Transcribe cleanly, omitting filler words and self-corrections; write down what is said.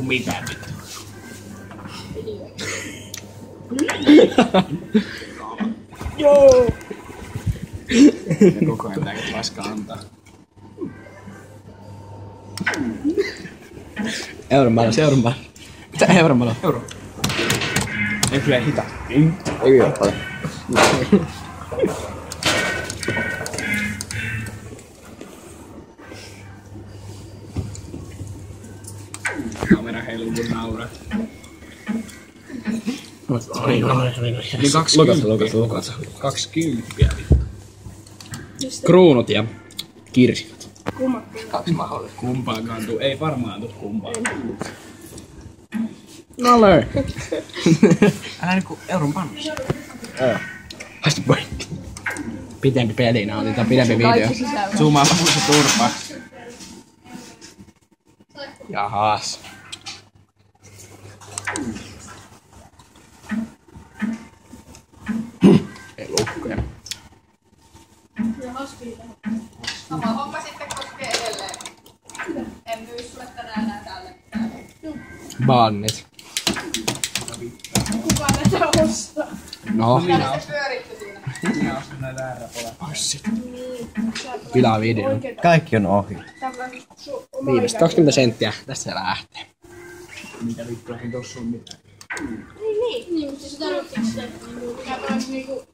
tuu mitään vittu. Joo! Ja koko ajan tääkin paskaa antaa. Euron päällä. Mitä euron päällä? Euro. Ei kyllä hita. Ei oo paljon. Kamera heiluu kun nauraa. Niin 20. Lukassa. 20 vittu. Kruunut ja kirsikat. Kaksi mahdollista. Kumpaakaan tuu. Ei varmaan tuu kumpaan. No löi. Älä niinku euron pannussa. Haista poikki. Pitempi peli, otetaan pidempi video. Zoomaa se turpa. Jahas. Ei lukkoja. Sama homma sitten koskee edelleen. En myy sulle tänään enää tälle. Bannit. Kuka näitä ostaa? No. Mitä se pyöritti siinä? Minä ostin näitä ärräpoja. Pilaa video. Kaikki on ohi. Viimeistä 20 senttiä. Tästä se lähtee. Mitä vittua, ei tossa oo mitään. Niin, mutta se tarvitsee sitä, että mikä olisi niinku...